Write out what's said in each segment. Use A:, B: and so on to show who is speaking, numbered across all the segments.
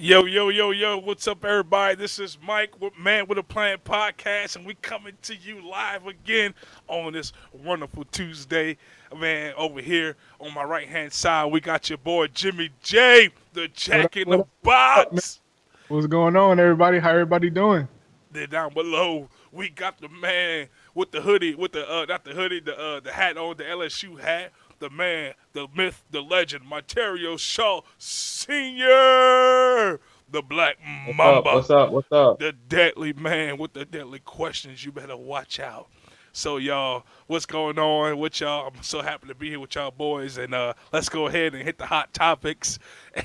A: Yo, yo, yo, yo, what's up, everybody? This is Mike with Man with a Plan podcast, and we coming to you live again on this wonderful Tuesday. Man, over here on my right hand side, we got your boy Jimmy J, the
B: What up?
A: Jack in
B: What
A: the
B: up? What up, man?
A: Box.
B: What's going on, everybody? How everybody doing?
A: Then down below, we got the man with the hoodie, with the not the hoodie, the hat on, the LSU hat. The man, the myth, the legend, Materio Shaw Senior, the Black
C: What's up?
A: Mamba.
C: What's up? What's up?
A: The deadly man with the deadly questions. You better watch out. So y'all, what's going on with y'all? I'm so happy to be here with y'all boys, and let's go ahead and hit the hot topics.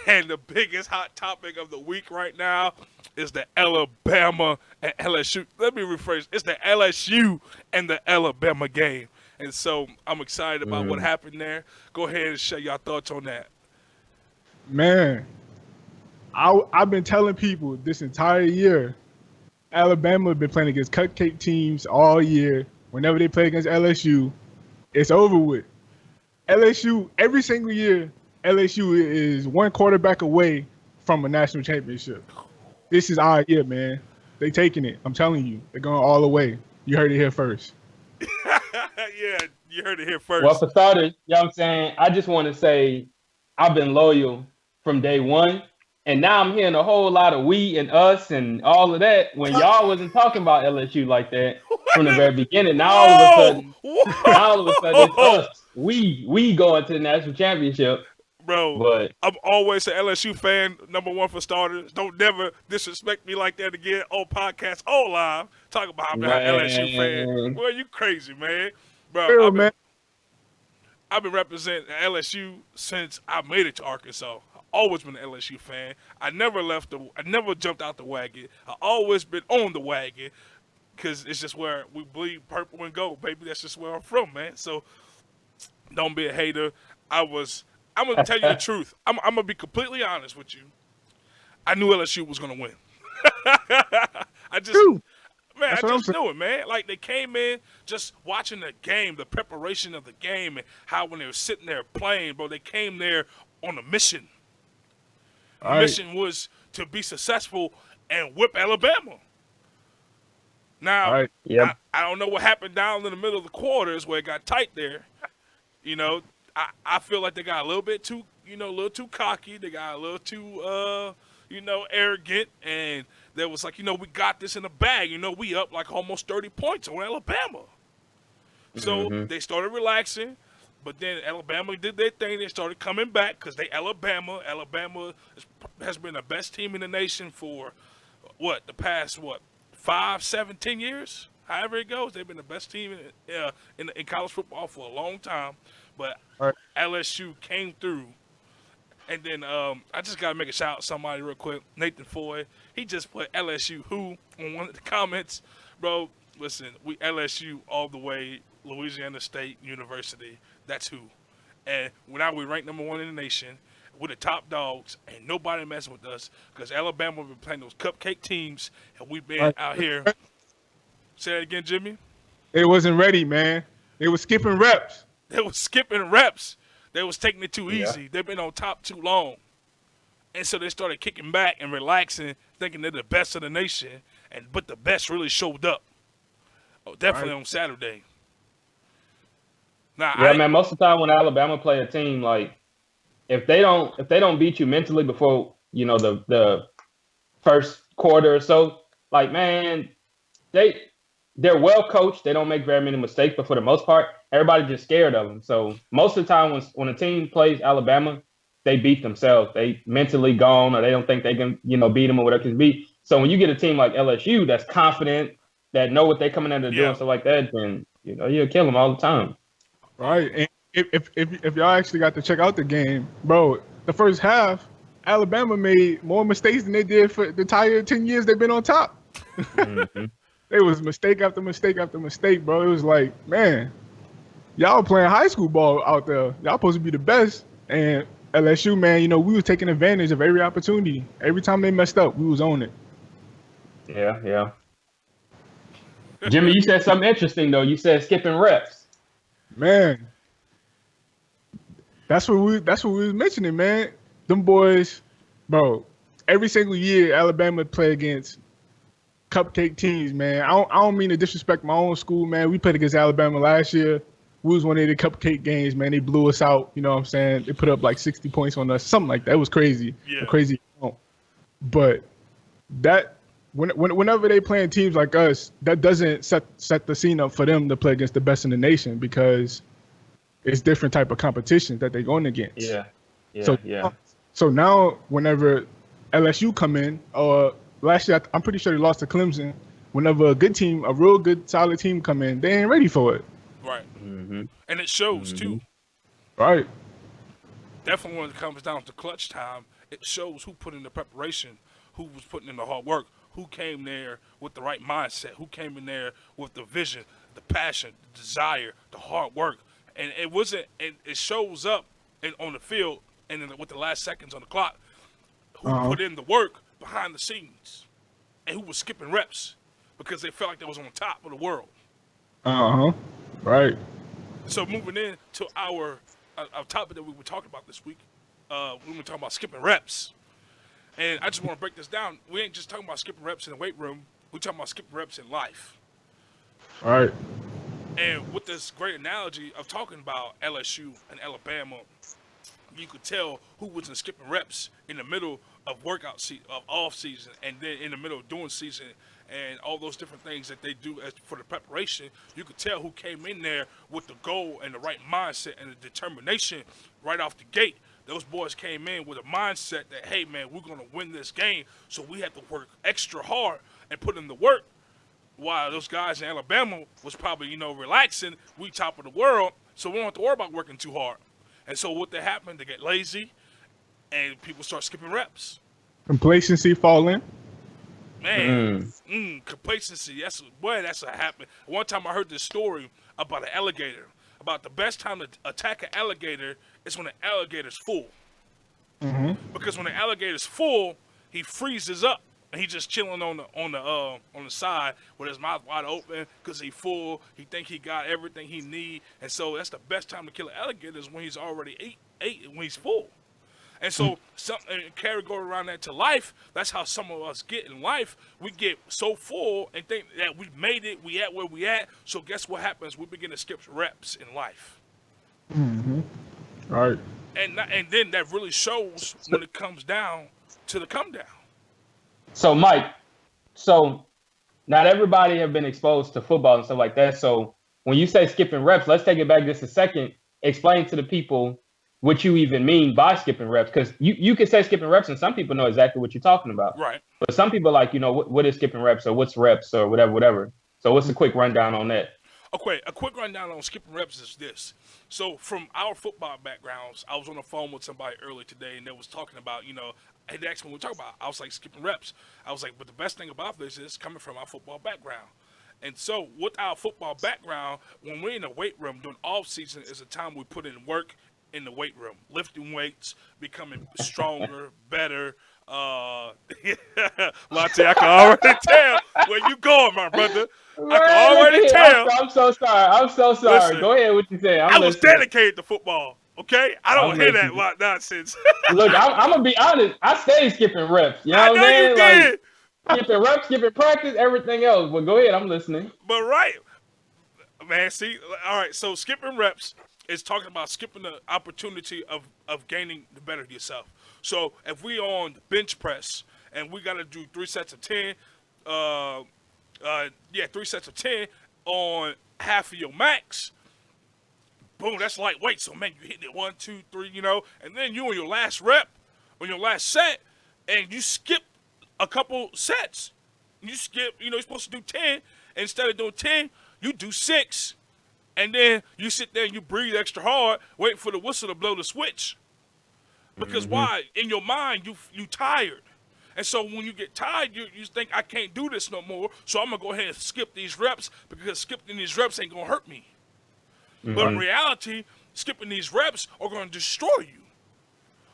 A: And the biggest hot topic of the week right now is the Alabama and LSU. Let me rephrase: it's the LSU and the Alabama game. And so I'm excited about what
C: Mm.
A: happened there. Go ahead and share your thoughts on that.
B: Man, I've been telling people this entire year, Alabama have been playing against cupcake teams all year. Whenever they play against LSU, it's over with. LSU, every single year, LSU is one quarterback away from a national championship. This is our year, man. They taking it. I'm telling you. They're going all the way. You heard it here first.
A: Yeah, you heard it here
C: Well,
A: first.
C: for starters, you know what I'm saying? I just want to say I've been loyal from day one. And now I'm hearing a whole lot of we and us and all of that when y'all wasn't talking about LSU like that from the very beginning.
A: Whoa!
C: Now all of a sudden it's
A: Whoa!
C: us. We going to the national championship.
A: Bro,
C: But
A: I'm always an LSU fan, number one for starters. Don't never disrespect me like that again on podcast or live. Talk about I'm an LSU fan.
C: man,
A: Well, you crazy, man. Bro,
B: Real, man.
A: I've been representing LSU since I made it to Arkansas. I've always been an LSU fan. I never jumped out the wagon. I always been on the wagon because it's just where we bleed purple and gold, baby. That's just where I'm from, man. So don't be a hater. I was. I'm gonna tell you the truth. I'm gonna be completely honest with you. I knew LSU was gonna win. I just,
B: True.
A: man, I
B: That's what I'm
A: just
B: saying.
A: knew it, man. Like they came in just watching the game, the preparation of the game, and how when they were sitting there playing, bro, they came there on a mission.
B: All
A: The
B: right.
A: mission was to be successful and whip Alabama.
B: All
A: Now,
B: right.
C: yep.
A: I don't know what happened down in the middle of the quarters where it got tight there. You know, I feel like they got a little bit too, a little too cocky. They got a little too, arrogant. And there was like, we got this in the bag. We up like almost 30 points on Alabama. So
C: Hmm.
A: they started relaxing. But then Alabama did their thing. They started coming back because they Alabama. Has been the best team in the nation for the past 5, 7, 10 years. However it goes, they've been the best team in college football for a long time. But
B: All right.
A: LSU came through, and then I just gotta make a shout out to somebody real quick. Nathan Foy, he just put LSU who on one of the comments, bro. Listen, we LSU all the way, Louisiana State University. That's who. And now we rank number one in the nation. We're the top dogs, and nobody messing with us because Alabama been playing those cupcake teams, and we've
B: All
A: been out here.
B: right.
A: Say that again, Jimmy.
B: They wasn't ready, man. They was skipping reps.
A: They was skipping reps. They was taking it too
C: Yeah.
A: easy. They've been on top too long. And so they started kicking back and relaxing, thinking they're the best of the nation. But the best really showed up. Oh, definitely
B: Right.
A: on Saturday. Now
C: Yeah, man. Most of the time when Alabama play a team, like if they don't beat you mentally before the first quarter or so, like man, they they're well coached. They don't make very many mistakes, but for the most part, everybody's just scared of them. So most of the time, when a team plays Alabama, they beat themselves. They mentally gone, or they don't think they can beat them or whatever it be. So when you get a team like LSU that's confident, that know what they're coming in to do
A: yeah,
C: and stuff like that, then you'll kill them all the time.
B: Right. And if y'all actually got to check out the game, bro, the first half, Alabama made more mistakes than they did for the entire 10 years they've been on top.
C: Hmm.
B: It was mistake after mistake after mistake, bro. It was like, man, y'all playing high school ball out there. Y'all supposed to be the best. And LSU, man, we was taking advantage of every opportunity. Every time they messed up, we was on it.
C: Yeah, yeah. Jimmy, you said something interesting though. You said skipping reps.
B: Man, that's what we was mentioning, man. Them boys, bro. every single year Alabama play against cupcake teams, man. I don't mean to disrespect my own school, man. We played against Alabama last year. We was one of the cupcake games, man. They blew us out. You know what I'm saying? They put up like 60 points on us, something like that. It was crazy, a
A: Yeah.
B: crazy amount. But that whenever they playing teams like us, that doesn't set the scene up for them to play against the best in the nation because it's different type of competitions that they're going against.
C: Yeah. Yeah.
B: So
C: Yeah.
B: so now whenever LSU come in, or last year I'm pretty sure they lost to Clemson. Whenever a good team, a real good solid team come in, they ain't ready for it.
A: Right.
C: Mm-hmm.
A: And it shows
C: Mm-hmm.
A: too.
B: Right.
A: Definitely when it comes down to clutch time, it shows who put in the preparation, who was putting in the hard work, who came there with the right mindset, who came in there with the vision, the passion, the desire, the hard work. And it wasn't, and it shows up on the field and with the last seconds on the clock, who
B: Uh-huh.
A: put in the work behind the scenes and who was skipping reps because they felt like they was on top of the world.
B: Uh-huh. Right.
A: So moving in to our topic that we were talking about this week, we were talking about skipping reps. And I just want to break this down. We ain't just talking about skipping reps in the weight room. We're talking about skipping reps in life.
B: Right.
A: And with this great analogy of talking about LSU and Alabama, you could tell who was in skipping reps in the middle of of off season, and then in the middle of doing season, and all those different things that they do for the preparation. You could tell who came in there with the goal and the right mindset and the determination right off the gate. Those boys came in with a mindset that, hey man, we're gonna win this game, so we have to work extra hard and put in the work. While those guys in Alabama was probably, relaxing, we top of the world, so we don't have to worry about working too hard. And so what that happened, they get lazy, and people start skipping reps.
B: Complacency falling.
A: Man, complacency, that's what happened. One time I heard this story about an alligator, about the best time to attack an alligator is when the alligator's full. Because when the alligator's full, he freezes up. And he's just chilling on the side with his mouth wide open because he's full. He think he got everything he need, and so that's the best time to kill an alligator is when he's already ate when he's full. And so carry go around that to life. That's how some of us get in life. We get so full and think that we made it. We at where we at. So guess what happens? We begin to skip reps in life,
B: Right.
A: and then that really shows when it comes down to the come down.
C: So Mike, so not everybody have been exposed to football and stuff like that. So when you say skipping reps, let's take it back just a second. Explain to the people what you even mean by skipping reps, because you can say skipping reps and some people know exactly what you're talking about.
A: Right.
C: But some people like, what is skipping reps or what's reps or whatever. So what's a quick rundown on that?
A: Okay, a quick rundown on skipping reps is this. So from our football backgrounds, I was on the phone with somebody earlier today, and they was talking about, they asked me what we talk about. I was like, skipping reps. I was like, but the best thing about this is coming from our football background. And so with our football background, when we're in the weight room during off season is a time we put in work in the weight room, lifting weights, becoming stronger, better. Latte, I can already tell where you going, my brother. I can already tell.
C: I'm so sorry.
A: Listen,
C: Go ahead, what you say.
A: I was dedicated to football. Okay, I don't hear that nonsense.
C: Look, I'm gonna be honest. I stayed skipping reps. You know
A: I
C: what
A: know
C: I'm saying?
A: you did.
C: Like, skipping reps, skipping practice, everything else. But go ahead, I'm listening.
A: But right, man. See, all right. So skipping reps is talking about skipping the opportunity of gaining the better of yourself. So if we on the bench press and we got to do 3 sets of 10, 3 sets of 10 on half of your max. Boom, that's lightweight. So man, you hitting it 1, 2, 3, and then you on your last rep, on your last set, and you skip a couple sets. You skip, you're supposed to do 10. Instead of doing 10, you do 6. And then you sit there and you breathe extra hard, waiting for the whistle to blow the switch. Because why? In your mind, you tired. And so when you get tired, you think, I can't do this no more, so I'm going to go ahead and skip these reps because skipping these reps ain't going to hurt me. But in reality, skipping these reps are going to destroy you.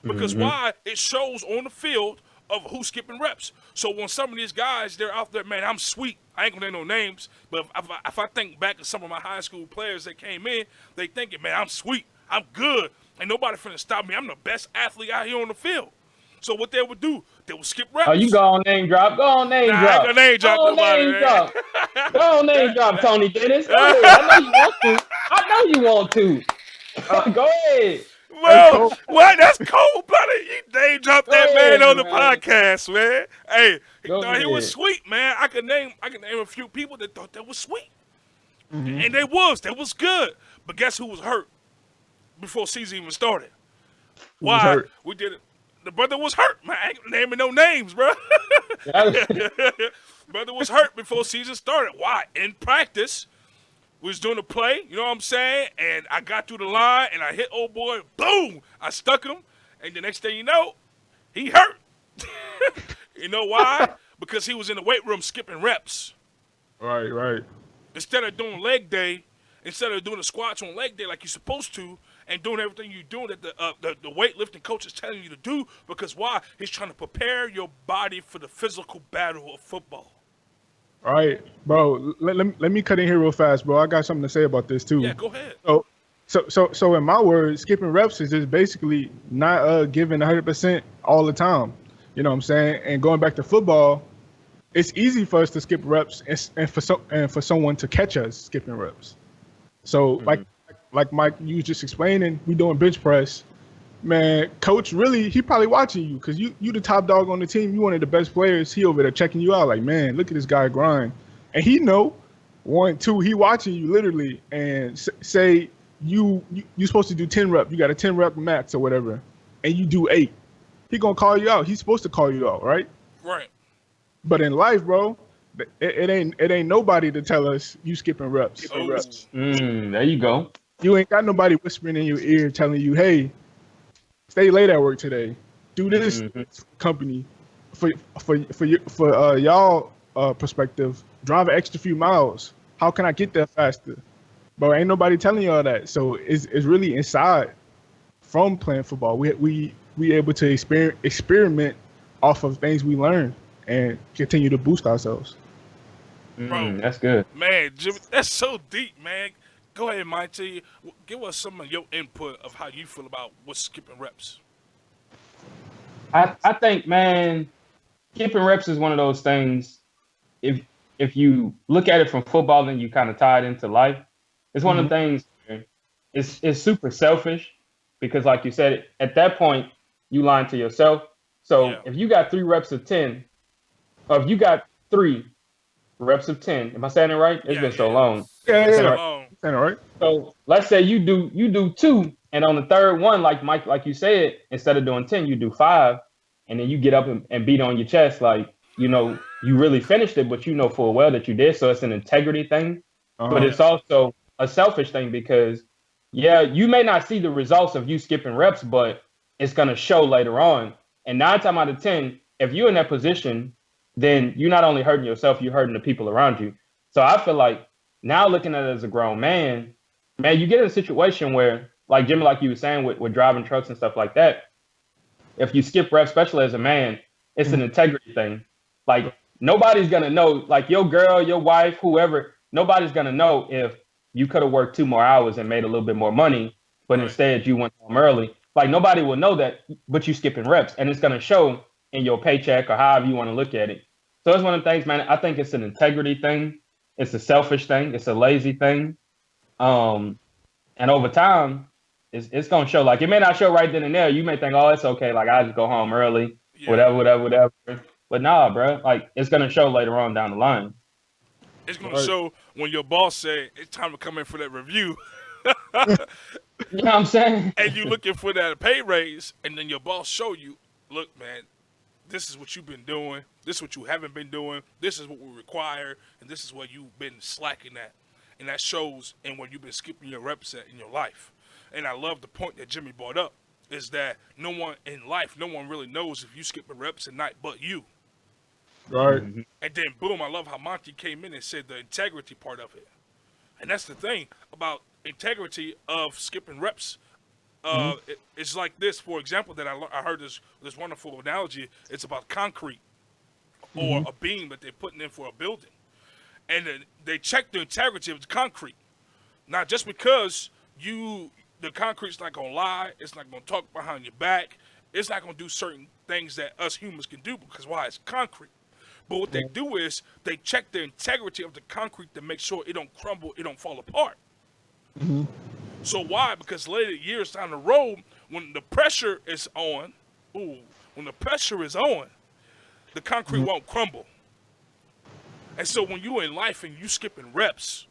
A: Because why? It shows on the field of who's skipping reps. So when some of these guys, they're out there, man, I'm sweet. I ain't going to name no names, but if I think back to some of my high school players that came in, they thinking, man, I'm sweet. I'm good. Ain't nobody finna stop me. I'm the best athlete out here on the field. So what they would do, they would skip
C: Oh, you
A: reps.
C: go on name drop. Go on
A: Nah,
C: name
A: I ain't
C: drop.
A: gonna name drop
C: Go on
A: nobody,
C: name
A: man.
C: drop. Go on name drop, Tony Dennis. Go ahead. I know you want to. I know you want to.
B: Uh,
C: Go ahead.
B: hey,
A: Well,
B: Cole.
A: what? That's cold blooded. You name dropped
C: Go
A: that man
C: ahead,
A: on the
C: man.
A: podcast, man. Hey, he
C: Go
A: thought he was
C: ahead.
A: sweet, man. I can name a few people that thought that was sweet.
B: Mm-hmm.
A: And they was good. But guess who was hurt before season even started?
B: Who was
A: Why?
B: hurt?
A: We did it. The brother was hurt, man. I ain't naming no names, bro. Brother was hurt before season started. Why? In practice, we was doing a play, you know what I'm saying? And I got through the line and I hit old boy, boom! I stuck him, and the next thing you know, he hurt. You know why? Because he was in the weight room skipping reps.
B: Right, right.
A: Instead of doing leg day, instead of doing the squats on leg day like you're supposed to, and doing everything you're doing that the weightlifting coach is telling you to do, because why? He's trying to prepare your body for the physical battle of football.
B: All right, bro. Let me cut in here real fast, bro. I got something to say about this
A: Yeah,
B: too.
A: go ahead.
B: So in my words, skipping reps is just basically not giving 100% all the time. You know what I'm saying? And going back to football, it's easy for us to skip reps and for someone to catch us skipping reps. So like Mike, you was just explaining, we doing bench press. Man, coach really he probably watching you because you the top dog on the team. You one of the best players. He over there checking you out like, man, look at this guy grind, and he know 1, 2. He watching you literally, and say you supposed to do 10 rep. You got a 10 rep max or whatever, and you do 8. He gonna call you out. He's supposed to call you out, right?
A: Right.
B: But in life, bro, it ain't nobody to tell us you skipping reps.
A: Oh,
C: There you go.
B: You ain't got nobody whispering in your ear telling you, hey, stay late at work today. Do this company for y'all perspective. Drive an extra few miles. How can I get there faster? But ain't nobody telling you all that. So it's really inside from playing football. We able to experiment off of things we learn and continue to boost ourselves.
A: bro,
C: That's good.
A: man, Jimmy, that's so deep, man. Go ahead, Mighty. Give us some of your input of how you feel about what's skipping reps.
C: I think, man, skipping reps is one of those things. If you look at it from football and you kind of tie it into life, it's one of the things. It's super selfish because, like you said, at that point you lying to yourself. So
A: Yeah.
C: if you got 3 reps of 10, or if you got 3 reps of 10, am I saying it right? It's been so long.
B: Yeah,
A: It's
B: yeah,
A: so
B: yeah.
A: long.
B: Saying it right?
C: So let's say you do 2, and on the third one, like Mike, like you said, instead of doing 10, you do 5, and then you get up and beat on your chest, like you really finished it, but you know full well that you did. So it's an integrity thing, but
B: Uh-huh.
C: it's also a selfish thing because yeah, you may not see the results of you skipping reps, but it's gonna show later on. And 9 times out of 10, if you're in that position, then you're not only hurting yourself, you're hurting the people around you. So I feel like now looking at it as a grown man, you get in a situation where, like Jimmy, like you were saying with driving trucks and stuff like that, if you skip reps, especially as a man, it's an integrity thing. Like nobody's gonna know, like your girl, your wife, whoever, nobody's gonna know if you could have worked 2 more hours and made a little bit more money, but
A: Right.
C: instead you went home early. Like nobody will know that, but you skipping reps, and it's gonna show in your paycheck or however you want to look at it. So it's one of the things, man. I think it's an integrity thing. It's a selfish thing. It's a lazy thing. And over time, it's gonna show. Like it may not show right then and there. You may think, oh, it's okay. Like I just go home early,
A: Yeah.
C: whatever. But nah, bro. Like it's gonna show later on down the line.
A: It's gonna
B: Right.
A: show when your boss say it's time to come in for that review,
C: You know what I'm saying?
A: and you looking for that pay raise, and then your boss show you, look, man, this is what you've been doing. This is what you haven't been doing. This is what we require, and this is where you've been slacking at, and that shows in where you've been skipping your reps at in your life. And I love the point that Jimmy brought up is that no one in life, no one really knows if you skipping reps at night but you.
B: Right.
A: And then boom, I love how Monty came in and said the integrity part of it. And that's the thing about integrity of skipping reps. It's like this, for example, that I heard this wonderful analogy. It's about concrete or a beam that they're putting in for a building. And then they check the integrity of the concrete. Not just because the concrete's not going to lie, it's not going to talk behind your back, it's not going to do certain things that us humans can do because why? It's concrete. But what they
B: Yeah.
A: do is they check the integrity of the concrete to make sure it don't crumble, it don't fall apart.
B: Hmm.
A: So why? Because later years down the road, when the pressure is on, ooh, when the pressure is on, the concrete
B: Hmm.
A: won't crumble. And so when you in life and you skipping reps,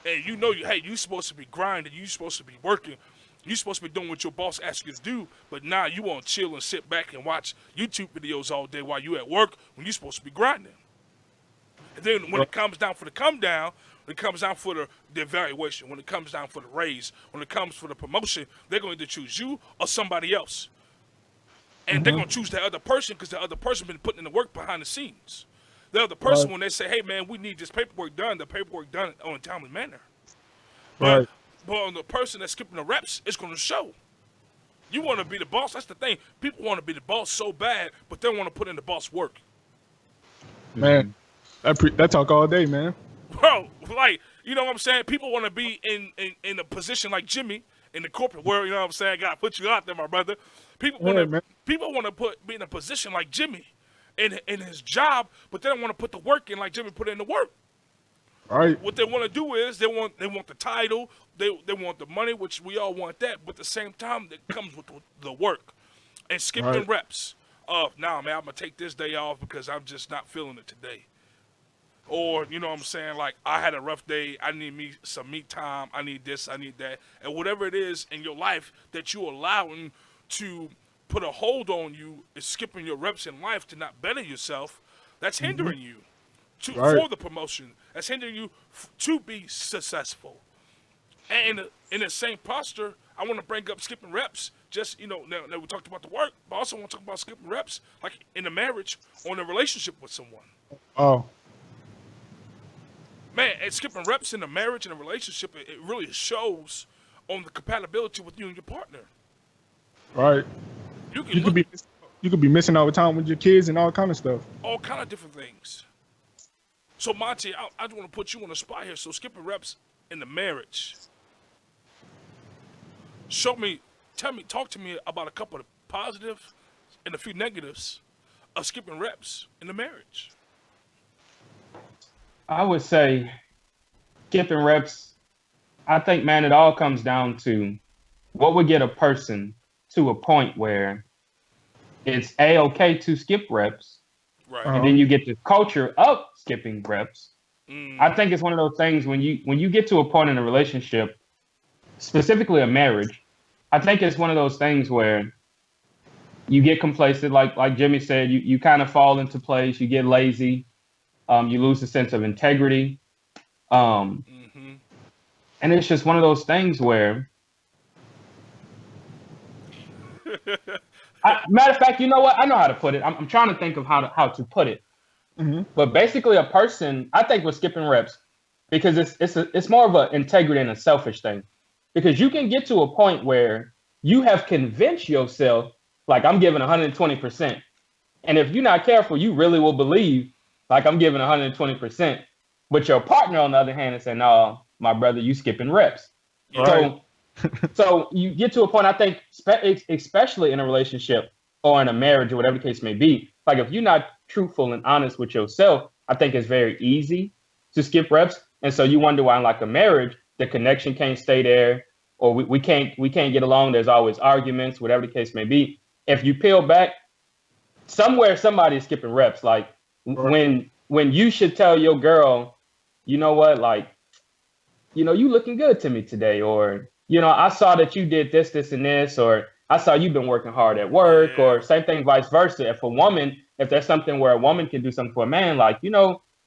A: and you know hey, you supposed to be grinding, you supposed to be working, you supposed to be doing what your boss asks you to do, but now you want to chill and sit back and watch YouTube videos all day while you at work when you supposed to be grinding. And then when
B: Right.
A: it comes down for the come down, when it comes down for the evaluation, when it comes down for the raise, when it comes for the promotion, they're going to choose you or somebody else. And they're
B: Hmm.
A: going to choose the other person because the other person been putting in the work behind the scenes. The other
B: Right.
A: person, when they say, hey, man, we need this paperwork done, the paperwork done on a timely manner. But
B: Right.
A: but on the person that's skipping the reps, it's going to show. You want to be the boss. That's the thing. People want to be the boss so bad, but they want to put in the boss work.
B: Man,
C: Mhm.
B: that talk all day, man.
A: Bro, like, you know what I'm saying? People want to be in a position like Jimmy in the corporate world, you know what I'm saying? Gotta put you out there, my brother. People want
B: Yeah,
A: to
B: man.
A: people want to be in a position like Jimmy in his job, but they don't want to put the work in like Jimmy put in the work.
B: Right.
A: What they want to do is they want the title, they want the money, which we all want that, but at the same time it comes with the work and skipping
B: Right.
A: reps. Of nah, man, I'm gonna take this day off because I'm just not feeling it today. Or, you know what I'm saying, like, I had a rough day, I need me some me time, I need this, I need that. And whatever it is in your life that you're allowing to put a hold on you is skipping your reps in life to not better yourself, that's
B: Hmm.
A: hindering you
B: Right.
A: for the promotion. That's hindering you to be successful. And in the same posture, I want to bring up skipping reps. Just, now we talked about the work, but I also want to talk about skipping reps, like in a marriage or in a relationship with someone.
B: Oh.
A: Man, and skipping reps in a marriage and a relationship, it really shows on the compatibility with you and your partner.
B: Right.
A: You can
B: You could
A: look
B: be you could be missing all the time with your kids and all kind of stuff.
A: all kind of different things. So Monty, I just want to put you on the spot here. So skipping reps in the marriage. Talk to me about a couple of positives and a few negatives of skipping reps in the marriage.
C: I would say skipping reps. I think, man, it all comes down to what would get a person to a point where it's a-okay to skip reps,
A: Right.
C: and
B: Uh-huh.
C: then you get the culture of skipping reps. I
A: Mm,
C: think it's one of those things when you get to a point in a relationship, specifically a marriage. I think it's one of those things where you get complacent, like Jimmy said, you kind of fall into place, you get lazy, you lose the sense of integrity, um,
A: mm-hmm.
C: and it's just one of those things where, matter of fact, you know what? I know how to put it. I'm trying to think of how to put it.
B: Hmm.
C: But basically, a person, I think, with skipping reps, because it's more of an integrity and a selfish thing, because you can get to a point where you have convinced yourself, like, I'm giving 120%, and if you're not careful, you really will believe like I'm giving 120%, but your partner on the other hand is saying, no, my brother, you skipping reps.
A: Yeah.
B: Right.
C: So so you get to a point, I think, especially in a relationship or in a marriage or whatever the case may be, like if you're not truthful and honest with yourself, I think it's very easy to skip reps. And so you wonder why in like a marriage, the connection can't stay there, or we can't get along. There's always arguments, whatever the case may be. If you peel back, somewhere somebody is skipping reps. Like
B: Right.
C: when you should tell your girl, you know what, like, you looking good to me today, or I saw that you did this, this, and this, or I saw you've been working hard at work,
A: Yeah.
C: or same thing, vice versa. If a woman, if there's something where a woman can do something for a man, like,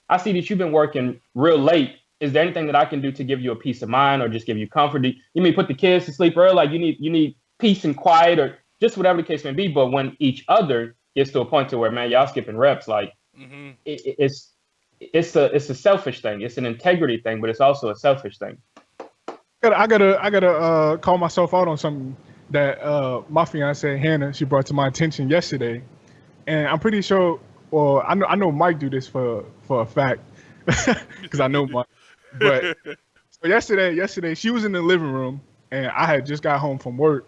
C: I see that you've been working real late. Is there anything that I can do to give you a peace of mind, or just give you comfort? You may put the kids to sleep early, like you need peace and quiet, or just whatever the case may be. But when each other gets to a point to where, man, y'all skipping reps, like
A: Mm-hmm.
C: it's a selfish thing. It's an integrity thing, but it's also a selfish thing.
B: I gotta call myself out on something that my fiance Hannah she brought to my attention yesterday, and I'm pretty sure. Well, I know Mike do this for a fact because I know Mike. But so yesterday she was in the living room, and I had just got home from work,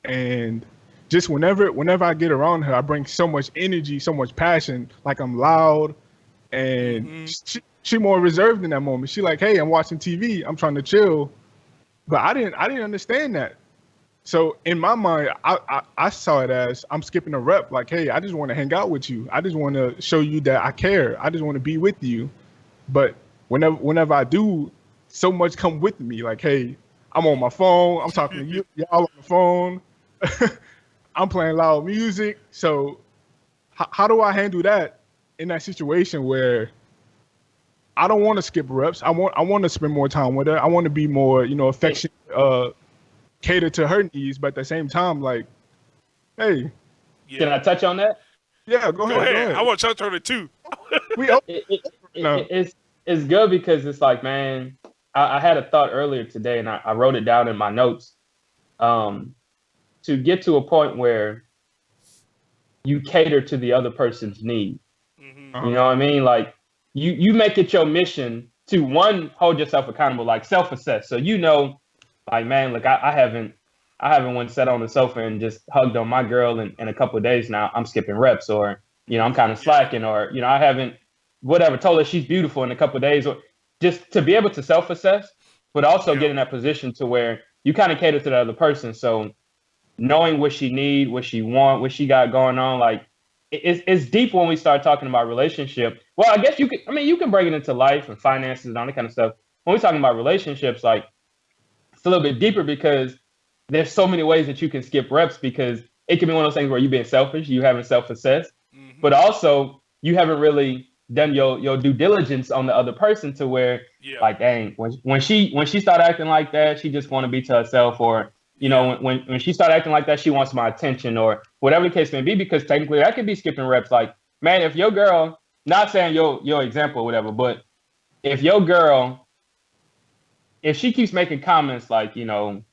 B: and just whenever I get around her, I bring so much energy, so much passion. Like I'm loud, and
A: Mm-hmm.
B: she more reserved in that moment. She like, hey, I'm watching TV, I'm trying to chill, but I didn't understand that. So in my mind, I saw it as I'm skipping a rep. Like, hey, I just want to hang out with you. I just want to show you that I care. I just want to be with you. But whenever I do, so much come with me. Like, hey, I'm on my phone. I'm talking to you, y'all on the phone. I'm playing loud music. So how do I handle that in that situation where I don't want to skip reps? I want to spend more time with her. I want to be more,
C: Hey,
B: affectionate, cater to her needs, but at the same time, like, hey,
C: can
A: Yeah.
C: I touch on that?
B: yeah, go
A: Go
B: ahead, go
A: ahead. I
B: ahead.
A: want to touch on it too.
B: We open
C: It, it,
B: right now.
C: it's good because it's like, man, I had a thought earlier today, and I wrote it down in my notes. Um, to get to a point where you cater to the other person's need.
A: Mm-hmm.
C: You
B: Uh-huh.
C: know what I mean? Like you make it your mission to one, hold yourself accountable, like self-assess. So like, man, look, I haven't went sat on the sofa and just hugged on my girl in a couple of days now. I'm skipping reps, or I'm kind of
A: Yeah.
C: slacking, or I haven't whatever told her she's beautiful in a couple of days, or just to be able to self-assess, but also
A: Yeah.
C: get in that position to where you kind of cater to the other person. So knowing what she need, what she want, what she got going on, like it's deep when we start talking about relationship. Well, I guess you can bring it into life and finances and all that kind of stuff. When we're talking about relationships, like it's a little bit deeper because there's so many ways that you can skip reps because it can be one of those things where you being selfish, you haven't self-assessed, but
A: Mm-hmm.
C: also you haven't really done your due diligence on the other person to where
A: Yeah.
C: like, dang, when she start acting like that, she just want to be to herself, or
A: Yeah.
C: when she start acting like that, she wants my attention, or whatever the case may be, because technically that could be skipping reps. Like, man, if your girl, not saying your example or whatever, but if your girl, if she keeps making comments like, I don't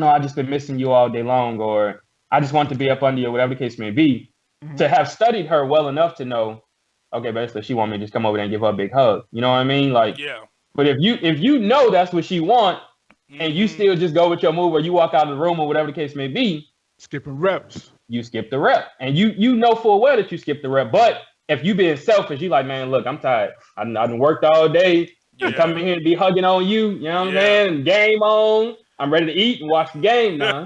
C: know, I just been missing you all day long, or I just want to be up under you, whatever the case may be,
B: Hmm.
C: to have studied her well enough to know, okay, basically she want me to just come over there and give her a big hug. You know what I mean? Like,
A: Yeah.
C: but if you know that's what she want, and you
A: Mm-hmm.
C: still just go with your move, or you walk out of the room, or whatever the case may be,
B: Skipping reps.
C: you skip the rep, and you know full well that you skip the rep. But if you being selfish, you like, man, look, I'm tired. I done worked all day. I'm
A: Yeah.
C: coming here to be hugging on you. You know what I'm
A: Yeah.
C: saying? Game on. I'm ready to eat and watch the game now.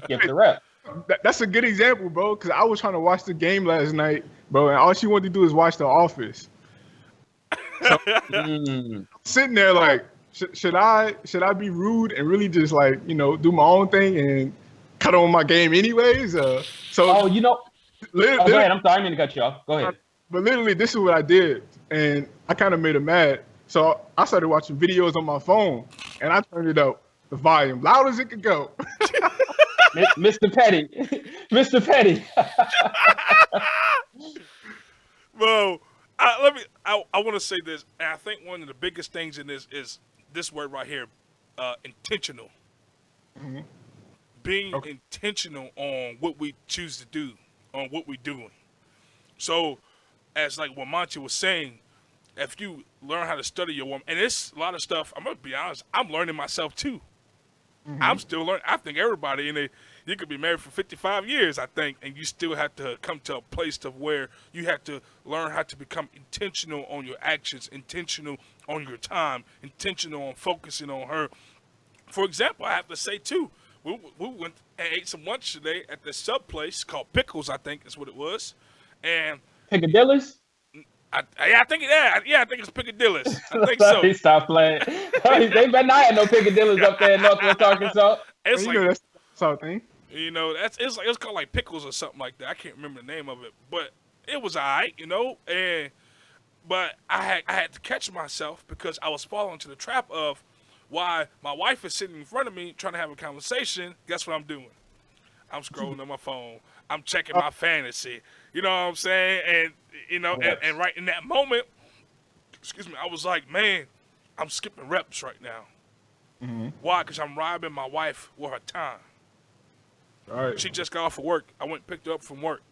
C: Skip
B: Hey,
C: the rep.
B: that's a good example, bro. Because I was trying to watch the game last night, bro, and all she wanted to do is watch The Office. So
C: Mm.
B: sitting there like, should I be rude and really just like do my own thing and cut on my game anyways? So
C: Oh, oh, go
B: literally,
C: ahead. I'm sorry, I didn't mean to cut you off. Go ahead.
B: but literally, this is what I did, and I kind of made her mad. So I started watching videos on my phone, and I turned it up the volume loud as it could go.
C: Mr. Petty. Mr. Petty.
A: Bro, I want to say this, and I think one of the biggest things in this is this word right here, intentional.
B: Mhm.
A: Being
B: Okay.
A: intentional on what we choose to do, on what we're doing. So, as like what Monty was saying, if you learn how to study your woman, and it's a lot of stuff. I'm gonna be honest. I'm learning myself too. I'm
B: Mhm.
A: still learning. I think everybody in it. You could be married for 55 years, I think, and you still have to come to a place to where you have to learn how to become intentional on your actions, intentional on your time, intentional on focusing on her. For example, I have to say too, we went and ate some lunch today at this sub place called Pickles, I think is what it was, and
C: Piccadilly's?
A: I think I think it's Piccadilly's. I think so.
C: They stop playing. They better not have no Piccadilly's up there in Northwest Arkansas.
B: And
A: It's like
B: that's the sort of thing.
A: that's it's called like Pickles or something like that. I can't remember the name of it, but it was alright, and but I had to catch myself because I was falling into the trap of why my wife is sitting in front of me trying to have a conversation. Guess what I'm doing? I'm scrolling on my phone. I'm checking
B: Uh,
A: my fantasy. You know what I'm saying? And
C: Yes.
A: and right in that moment, excuse me, I was like, man, I'm skipping reps right now.
B: mhm.
A: Why? Because I'm robbing my wife with her time.
B: All right.
A: She just got off of work. I went and picked her up from work.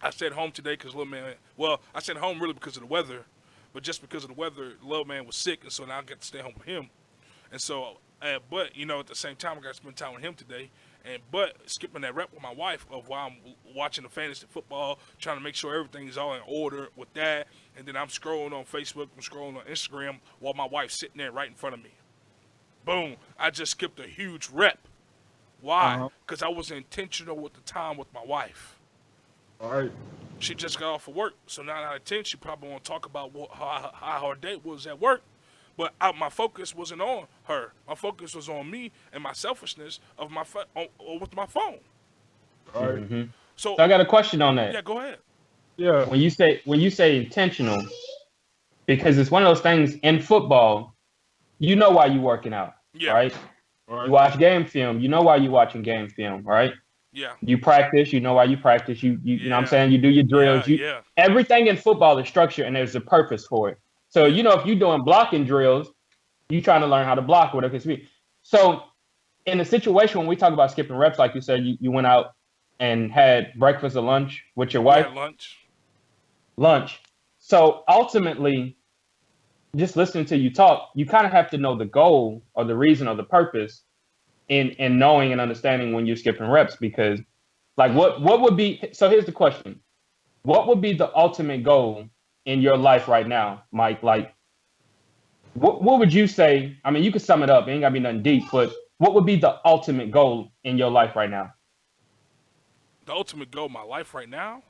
A: I stayed home today because little man. Well, I stayed home really because of the weather, but just because of the weather, little man was sick, and so now I get to stay home with him. And so, but at the same time, I got to spend time with him today. But skipping that rep with my wife of while I'm watching the fantasy football, trying to make sure everything's all in order with that, and then I'm scrolling on Facebook, I'm scrolling on Instagram while my wife's sitting there right in front of me. Boom! I just skipped a huge rep. Why?
B: Uh-huh.
A: Because I was intentional with the time with my wife.
B: All right.
A: She just got off of work, so 9 out of 10, she probably won't talk about how her day was at work. But my focus wasn't on her. My focus was on me and my selfishness of with my phone.
B: All right.
A: So
C: So I got a question on that.
A: yeah, go ahead.
B: Yeah.
C: When you say intentional, because it's one of those things in football, you know why you're working out,
A: Yeah,
C: right?
B: All
C: You
B: right.
C: watch game film, you know why you're watching game film, right?
A: yeah,
C: You practice, you know why you practice. You know what I'm
A: yeah,
C: saying? You do your
A: yeah,
C: drills.
A: yeah,
C: Everything in football is structured and there's a purpose for it. So
A: yeah,
C: if you're doing blocking drills, you trying to learn how to block, whatever it be. So in a situation when we talk about skipping reps, like you said, you went out and had breakfast or lunch with your
A: we
C: wife,
A: had lunch.
C: lunch. So ultimately, just listening to you talk, you kind of have to know the goal or the reason or the purpose in knowing and understanding when you're skipping reps, because like what would be, so here's the question. What would be the ultimate goal in your life right now, Mike? Like what would you say? I mean, you could sum it up. It ain't gotta be nothing deep, but what would be the ultimate goal in your life right now?
A: The ultimate goal of my life right now,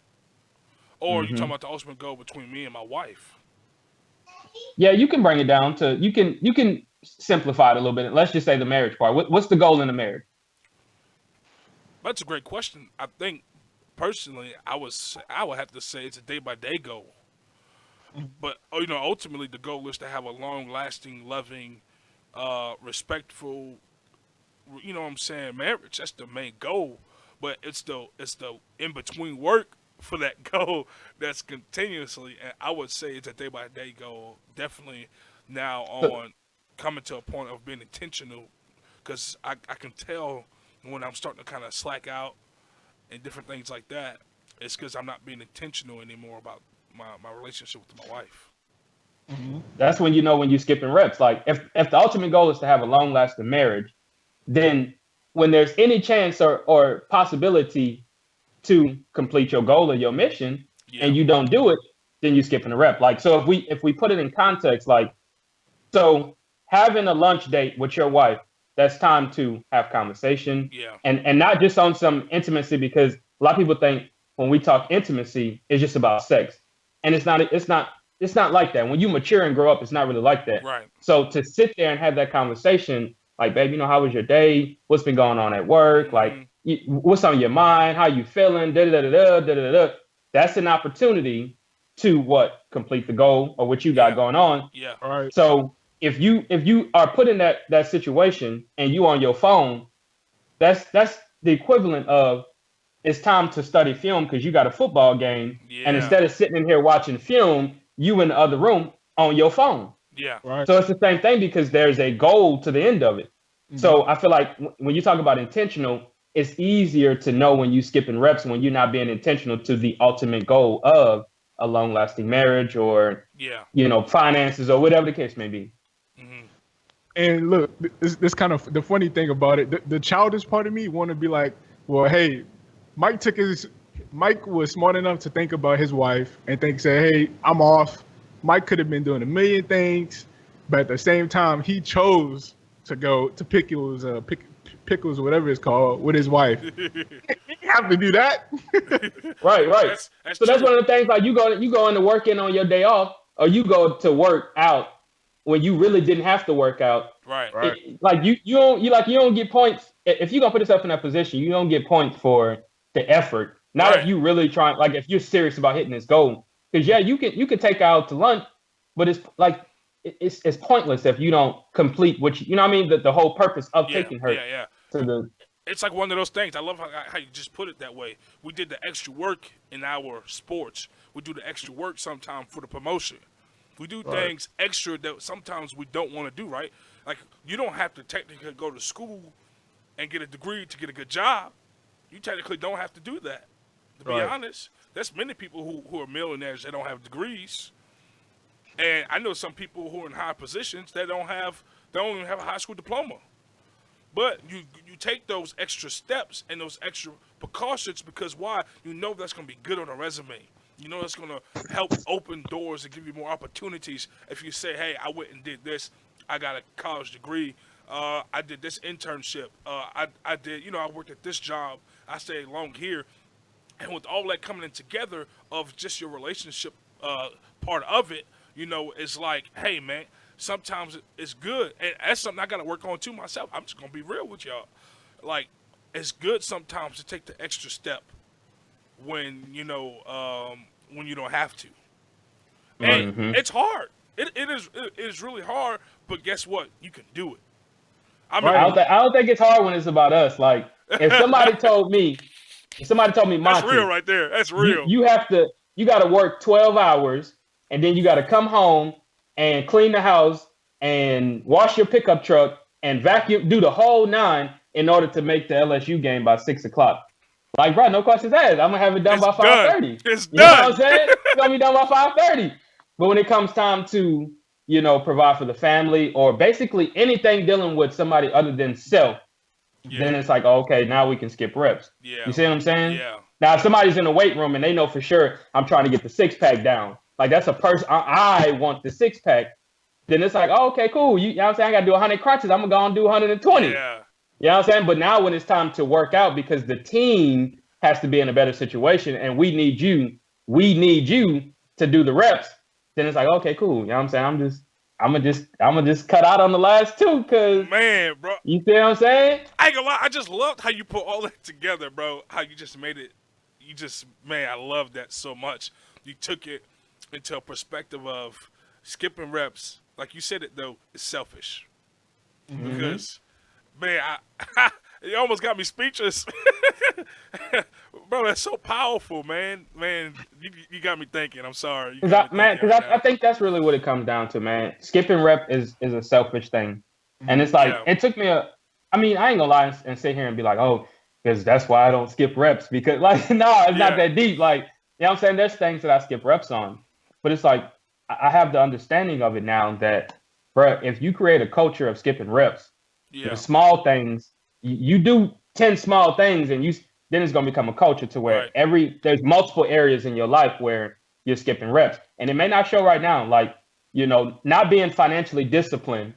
A: or are you talking
C: hmm
A: about the ultimate goal between me and my wife?
C: Yeah, you can bring it down to you can simplify it a little bit. Let's just say the marriage part. What's the goal in the marriage?
A: That's a great question. I think personally, I would have to say it's a day by day goal. But ultimately, the goal is to have a long lasting, loving, respectful, what I'm saying, marriage. That's the main goal. But it's the in between work for that goal that's continuously. And I would say it's a day by day goal. Definitely now
C: So,
A: on coming to a point of being intentional, because I can tell when I'm starting to kind of slack out and different things like that. It's because I'm not being intentional anymore about my relationship with my wife.
B: Mm-hmm.
C: that's when you know when you're skipping reps. Like if the ultimate goal is to have a long lasting marriage, then when there's any chance or possibility to complete your goal or your mission
A: Yeah,
C: and you don't do it, then you're skipping a rep. Like so if we put it in context, like so having a lunch date with your wife, that's time to have conversation
A: yeah,
C: and not just on some intimacy, because a lot of people think when we talk intimacy, it's just about sex. And it's not like that. When you mature and grow up, it's not really like that.
A: right.
C: So to sit there and have that conversation, like, babe, how was your day? What's been going on at work? Like,
A: Hmm.
C: what's on your mind? How you feeling? Da da da da da da da. That's an opportunity to what complete the goal or what you got
A: Yeah,
C: going on.
A: yeah,
B: All right.
C: So if you are put in that situation and you on your phone, that's the equivalent of it's time to study film because you got a football game, and
A: yeah,
C: instead of sitting in here watching film, you in the other room on your phone.
A: yeah,
B: All right.
C: So it's the same thing because there's a goal to the end of it.
B: Mm-hmm.
C: So I feel like when you talk about intentional, it's easier to know when you skipping reps when you're not being intentional to the ultimate goal of a long lasting marriage or
A: yeah.
C: finances or whatever the case may be.
A: Hmm.
B: And look, this kind of the funny thing about it. The childish part of me want to be like, well, hey, Mike was smart enough to think about his wife and say, hey, I'm off. Mike could have been doing a million things, but at the same time, he chose to go to pickles, whatever it's called, with his wife. He didn't have to do that.
C: Right, right.
A: That's
C: So that's
A: true.
C: one of the things, like you go into work in on your day off, or you go to work out when you really didn't have to work out.
A: Right,
B: Right.
C: Like you don't get points if you're gonna put yourself in that position. You don't get points for the effort. Not if
A: right,
C: you really trying, like if you're serious about hitting this goal. Because yeah, you can take out to lunch, but it's like it's pointless if you don't complete what you know what I mean, the whole purpose of
A: yeah,
C: taking her
A: yeah, yeah.
C: to the
A: It's like one of those things. I love how you just put it that way. We did the extra work in our sports. We do the extra work sometimes for the promotion. We do
B: Right.
A: things extra that sometimes we don't want to do, right? Like, you don't have to technically go to school and get a degree to get a good job. You technically don't have to do that. To be
B: Right.
A: honest, there's many people who are millionaires that don't have degrees. And I know some people who are in high positions that don't even have a high school diploma. But you take those extra steps and those extra precautions because why? You know that's going to be good on a resume. You know that's going to help open doors and give you more opportunities. If you say, "Hey, I went and did this. I got a college degree. I did this internship. I did. You know, I worked at this job. I stayed long here." And with all that coming in together of just your relationship part of it, you know, it's like, hey man, sometimes it's good, and that's something I got to work on too myself. I'm just gonna be real with y'all. Like, it's good sometimes to take the extra step when you don't have to, and
C: Mm-hmm.
A: it's hard. It is really hard, but guess what? You can do it. I
B: Right.
A: remember.
C: I don't think it's hard when it's about us. Like if somebody told me,
A: That's real
C: Monty,
A: right there. That's
C: you
A: real.
C: you have to you got to work 12 hours and then you got to come home and clean the house and wash your pickup truck and vacuum, do the whole nine in order to make the LSU game by 6 o'clock. Like, bro, no questions asked. I'm gonna have it done
A: It's
C: by
A: done.
C: 5:30.
A: It's
C: You know what I'm
A: done.
C: saying? It's gonna be done by 5:30. But when it comes time to, provide for the family or basically anything dealing with somebody other than self,
A: Yeah.
C: then it's like, oh, okay, now we can skip reps. You
A: Yeah.
C: see what I'm saying?
A: Yeah.
C: Now, if somebody's in the weight room and they know for sure I'm trying to get the 6 pack down, like that's a person, I want the 6 pack, then it's like, oh, okay, cool. You know what I'm saying? I got to do 100 crunches. I'm going to go and do 120.
A: Yeah.
C: You know what I'm saying? But now when it's time to work out because the team has to be in a better situation and we need you to do the reps, then it's like, okay, cool. You know what I'm saying? I'm gonna just cut out on the last two because
A: Man, bro.
C: you see what I'm saying?
A: I ain't gonna lie, I just loved how you put all that together, bro. How you just made it. Man, I love that so much. You took it into a perspective of skipping reps. Like you said it, though, it's selfish.
C: Mm-hmm.
A: Because, man, it almost got me speechless. Bro, that's so powerful, man. Man, you got me thinking. I'm sorry. You got me thinking
C: Because
A: right
C: I
A: now.
C: think that's really what it comes down to, man. Skipping rep is a selfish thing, and it's like
A: Yeah.
C: it took me I mean, I ain't gonna lie and sit here and be like, oh, because that's why I don't skip reps because like no, it's not
A: Yeah.
C: that deep. Like you know what I'm saying? There's things that I skip reps on, but it's like I have the understanding of it now that, bro, if you create a culture of skipping reps, the
A: Yeah.
C: small things you do 10 small things and then it's going to become a culture to where
A: Right.
C: there's multiple areas in your life where you're skipping reps and it may not show right now like not being financially disciplined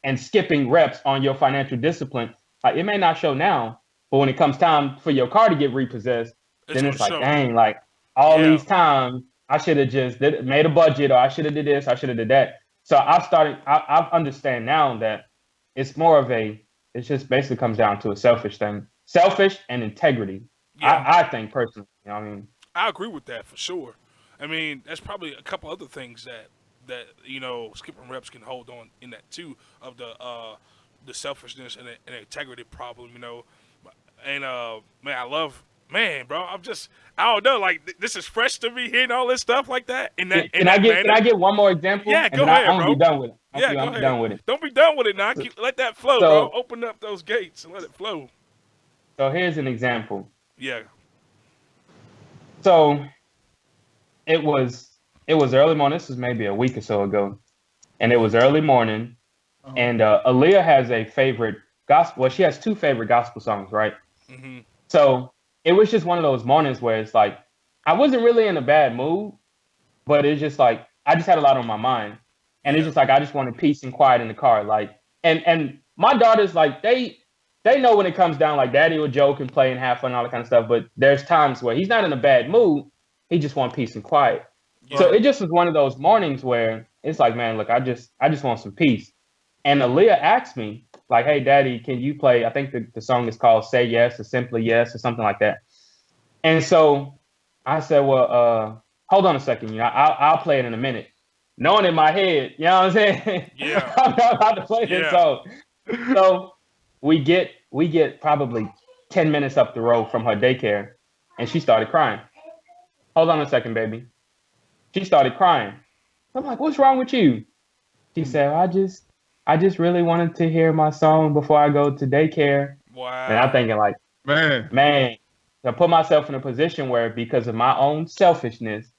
C: and skipping reps on your financial discipline, like it may not show now, but when it comes time for your car to get repossessed,
A: It's
C: then
A: going
C: it's
A: to
C: like,
A: show.
C: dang, like all
A: Yeah.
C: these times I should have just made a budget or I should have did this, I should have did that. So I understand now that it's more of it just basically comes down to a selfish thing. Selfish and integrity.
A: Yeah.
C: I think personally, you know what I mean?
A: I agree with that for sure. I mean, there's probably a couple other things that skipping reps can hold on in that too of the selfishness and the integrity problem. And man, I love man, bro. I don't know, like this is fresh to me hearing all this stuff like that in
C: Can I
A: that
C: get
A: manner.
C: one more example
A: Yeah,
C: and
A: go
C: then
A: ahead,
C: I'm gonna be
A: bro.
C: done with it.
A: Yeah, go
C: I'm
A: ahead.
C: done with it.
A: Don't be done with it now. Let that flow, bro.
C: So
A: Open up those gates and let it flow.
C: so here's an example.
A: Yeah.
C: So it was early morning. This was maybe a week or so ago, and it was early morning.
B: Uh-huh.
C: And Aaliyah has a favorite gospel. Well, she has two favorite gospel songs, right?
A: Mhm.
C: So it was just one of those mornings where it's like I wasn't really in a bad mood, but it's just like I just had a lot on my mind, and it's
A: Yeah.
C: just like I just wanted peace and quiet in the car. Like, and my daughters like they know when it comes down, like daddy will joke and play and have fun and all that kind of stuff. But there's times where he's not in a bad mood. He just wants peace and quiet. So
A: Yeah.
B: Right.
C: it just was one of those mornings where it's like, man, look, I just want some peace. And Aaliyah asked me, like, hey, daddy, can you play? I think the song is called Say Yes or Simply Yes or something like that. And so I said, well, hold on a second. I'll play it in a minute. Knowing in my head, you know what I'm saying?
A: Yeah.
C: I'm not about to play this
A: Yeah.
C: song. So we get probably 10 minutes up the road from her daycare, and she started crying. Hold on a second, baby. She started crying. I'm like, what's wrong with you? She said, I just really wanted to hear my song before I go to daycare. And I'm
A: Wow.
C: thinking like,
B: Man.
C: man, to put myself in a position where because of my own selfishness,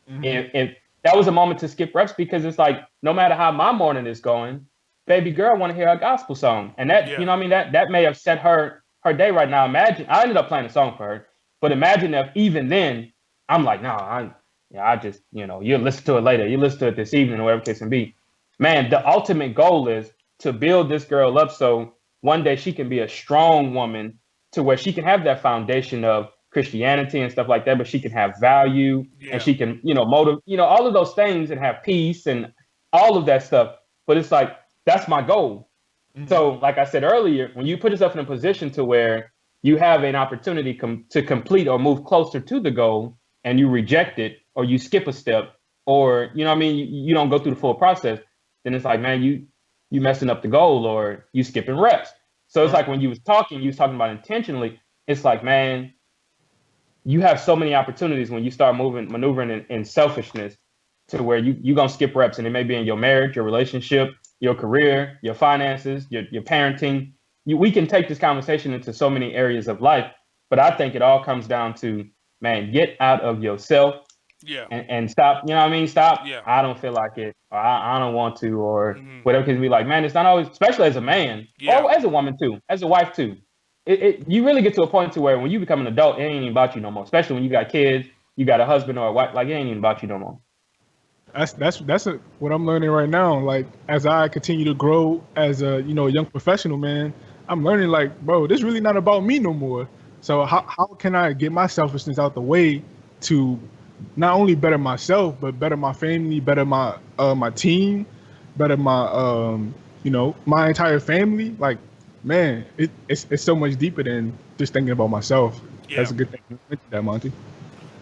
B: Hmm.
C: if that was a moment to skip reps because it's like no matter how my morning is going, baby girl want to hear a gospel song, and that,
A: Yeah.
C: what I mean, that may have set her day right now. Imagine I ended up playing a song for her, but imagine if even then I'm like, no, I just, you'll listen to it later, you listen to it this evening or whatever the case may be. Man, the ultimate goal is to build this girl up so one day she can be a strong woman, to where she can have that foundation of Christianity and stuff like that, but she can have value, and
A: Yeah.
C: she can, motive, all of those things, and have peace and all of that stuff. But it's like, that's my goal.
B: Mhm.
C: So, like I said earlier, when you put yourself in a position to where you have an opportunity to complete or move closer to the goal, and you reject it, or you skip a step, or you don't go through the full process, then it's like, man, you messing up the goal, or you skipping reps. So it's
B: Right.
C: like when you was talking about intentionally. It's like, man, you have so many opportunities when you start maneuvering in selfishness, to where you gonna skip reps, and it may be in your marriage, your relationship, your career, your finances, your parenting. We can take this conversation into so many areas of life, but I think it all comes down to, man, get out of yourself,
A: Yeah.
C: and stop. Stop.
A: Yeah.
C: I don't feel like it, or I don't want to, or
A: Hmm.
C: whatever. Can be like, man, it's not always, especially as a man
A: Yeah.
C: or as a woman too, as a wife too. You really get to a point to where when you become an adult, it ain't even about you no more. Especially when you got kids, you got a husband or a wife, like, it ain't even about you no more.
B: What I'm learning right now. Like as I continue to grow as a young professional, man, I'm learning like, bro, this really not about me no more. So how can I get my selfishness out the way to not only better myself but better my family, better my team, better my entire family. Like, man, it's so much deeper than just thinking about myself.
A: Yeah.
B: That's a good thing you mentioned that, Monty.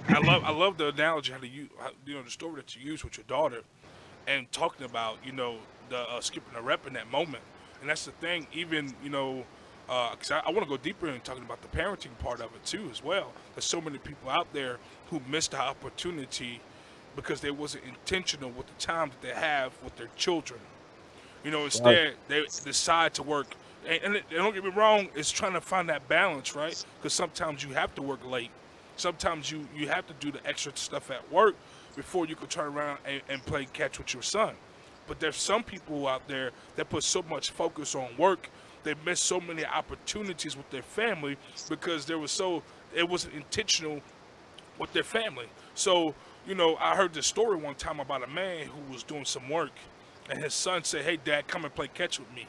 A: I love the analogy how to use the story that you use with your daughter and talking about the skipping a rep in that moment. And that's the thing. Even because I want to go deeper in talking about the parenting part of it too as well. There's so many people out there who missed the opportunity because they wasn't intentional with the time that they have with their children.
C: Right.
A: Instead they decide to work. And don't get me wrong, it's trying to find that balance, right? Because sometimes you have to work late. Sometimes you have to do the extra stuff at work before you can turn around and play catch with your son. But there's some people out there that put so much focus on work, they miss so many opportunities with their family because it wasn't intentional with their family. So, I heard this story one time about a man who was doing some work, and his son said, "Hey, Dad, come and play catch with me."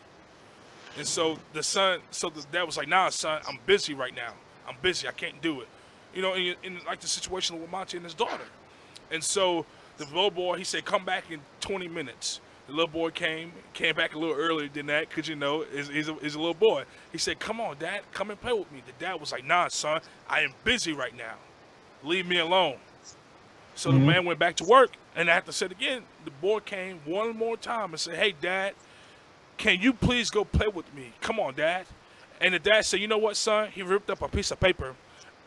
A: And so the dad was like, "Nah, son, I'm busy right now. I'm busy. I can't do it." In like the situation with Monty and his daughter. And so the little boy, he said, "Come back in 20 minutes." The little boy came back a little earlier than that because he's a little boy. He said, "Come on, Dad, come and play with me." The dad was like, "Nah, son, I am busy right now. Leave me alone." So the
B: Hmm.
A: man went back to work, and I have to say it again. The boy came one more time and said, "Hey, Dad, can you please go play with me? Come on, Dad." And the dad said, "You know what, son?" He ripped up a piece of paper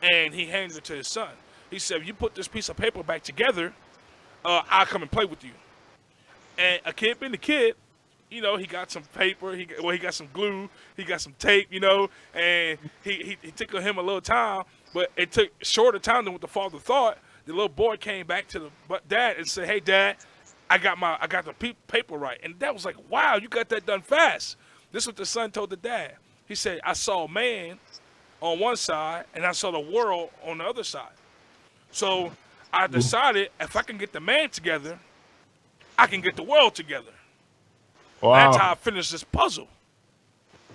A: and he handed it to his son. He said, "If you put this piece of paper back together, I'll come and play with you." And a kid being a kid, he got some paper, he got some glue, he got some tape, and he took him a little time, but it took shorter time than what the father thought. The little boy came back to the dad and said, "Hey, Dad, I got the paper right." And dad was like, "Wow, you got that done fast." This is what the son told the dad. He said, "I saw a man on one side and I saw the world on the other side. So I decided if I can get the man together, I can get the world together." And that's
B: Wow.
A: how I finished this puzzle.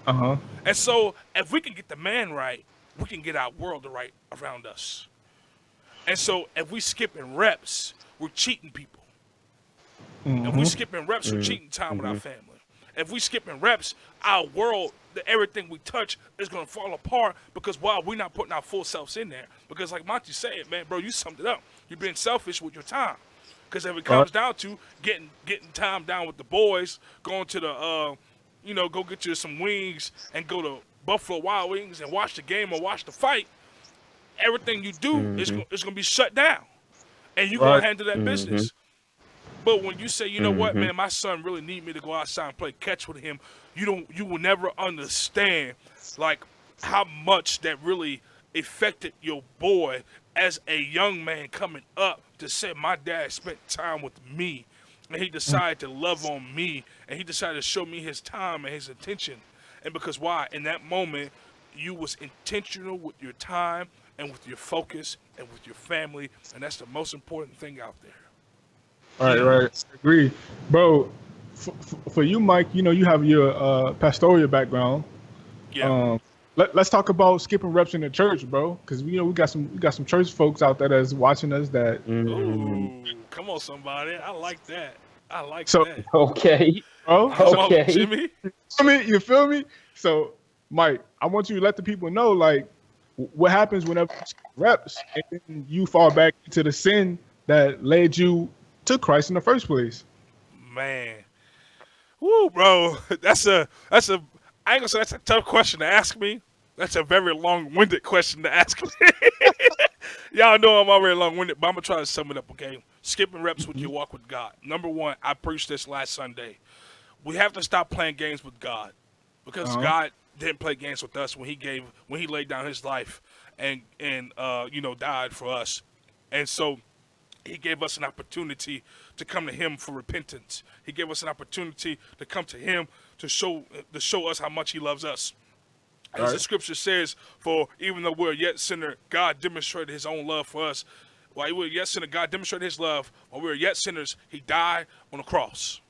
B: Uh huh.
A: And so if we can get the man right, we can get our world right around us. And so if we skip in reps, we're cheating people. If we
B: Hmm.
A: skip in reps, we're cheating time with our
C: Mm-hmm.
A: family. If we skip in reps, our world, everything we touch is gonna fall apart because we're not putting our full selves in there. Because like Monty said, man, bro, you summed it up. You're being selfish with your time. Because if it
B: Right.
A: comes down to getting time down with the boys, going to the go get you some wings and go to Buffalo Wild Wings and watch the game or watch the fight, everything you do
C: Mm-hmm.
A: is gonna be shut down, and you're gonna
B: Right.
A: handle that
C: Mm-hmm.
A: business. But when you say, "You know what,
C: Mm-hmm.
A: man, my son really need me to go outside and play catch with him," you will never understand like how much that really affected your boy as a young man coming up to say, "My dad spent time with me." and he decided to love on me, and he decided to show me his time and his attention. And because why? In that moment, you was intentional with your time and with your focus and with your family, and that's the most important thing out there.
B: Right, right. Agree, bro. For you, Mike, you know you have your pastoral background.
A: Yeah.
B: Um, let's talk about skipping reps in the church, bro, because you know we got some church folks out there that's watching us. That
C: Mm,
A: Ooh, come on, somebody. I like that. I like
B: so,
A: that.
C: okay.
B: bro,
A: Come
B: so
A: on,
C: Okay.
A: Jimmy.
B: you feel me? So, Mike, I want you to let the people know, like, what happens whenever you skip reps and then you fall back into the sin that led you to Christ in the first place.
A: Man. Woo, bro. That's a I ain't gonna say that's a tough question to ask me. That's a very long-winded question to ask me. Y'all know I'm already long-winded, but I'm gonna try to sum it up, okay? Skipping reps with your walk with God. Number one, I preached this last Sunday. We have to stop playing games with God, because
B: Uh-huh.
A: God didn't play games with us when He laid down His life and died for us, and so He gave us an opportunity to come to Him for repentance. He gave us an opportunity to come to Him to show us how much He loves us.
B: All
A: As the
B: right.
A: scripture says, for even though we're yet sinner, God demonstrated His own love for us. While we were yet sinner, God demonstrated His love. While we were yet sinners, He died on the cross.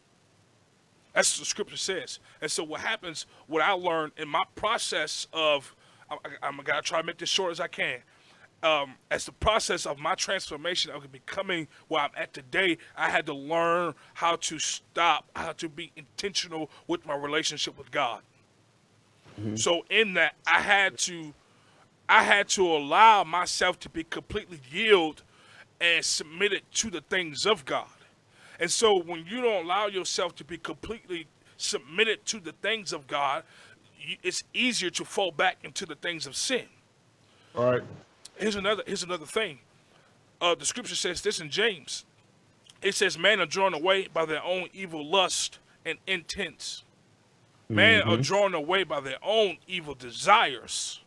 A: That's what the scripture says. And so what happens, what I learned in my process of, I'm going to try to make this short as I can. As the process of my transformation of becoming where I'm at today, I had to learn how to stop, how to be intentional with my relationship with God.
C: Mhm.
A: So in that, I had to allow myself to be completely yield and submitted to the things of God. And so when you don't allow yourself to be completely submitted to the things of God, it's easier to fall back into the things of sin.
B: All right.
A: Here's another thing. The scripture says this in James. It says, "Men are drawn away by their own evil lust and intents. Men are
C: Mhm.
A: drawn away by their own evil desires.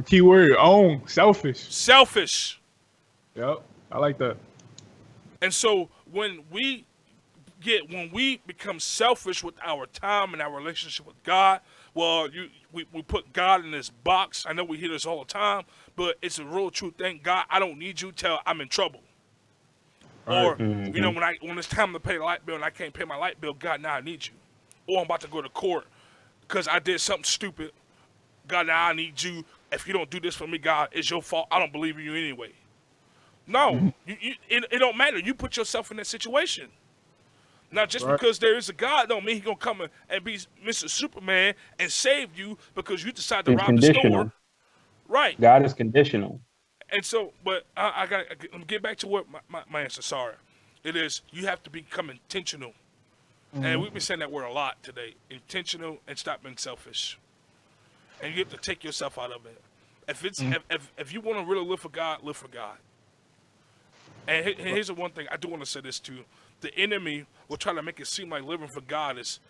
B: Key word: own, selfish.
A: Selfish."
B: Yep. I like that.
A: And so when we become selfish with our time and our relationship with God, well, we put God in this box. I know we hear this all the time, but it's a real true thing. God, I don't need you till I'm in trouble.
B: All right.
A: Or,
C: Mhm.
A: when it's time to pay the light bill and I can't pay my light bill, God, now I need you. Or I'm about to go to court because I did something stupid. God, now I need you. If you don't do this for me, God, it's your fault. I don't believe in you anyway. No, it don't matter. You put yourself in that situation. Now, just
B: Right.
A: because there is a God, don't mean He gonna come and be Mr. Superman and save you because you decide to
C: It's
A: rob the store,
C: conditional.
A: right?
C: God is conditional.
A: And so, but I got to get back to what my answer. Sorry, it is you have to become intentional, and we've been saying that word a lot today. Intentional and stop being selfish, and you have to take yourself out of it. If you want to really live for God, live for God. And here's the one thing I do want to say this too: the enemy will try to make it seem like living for God is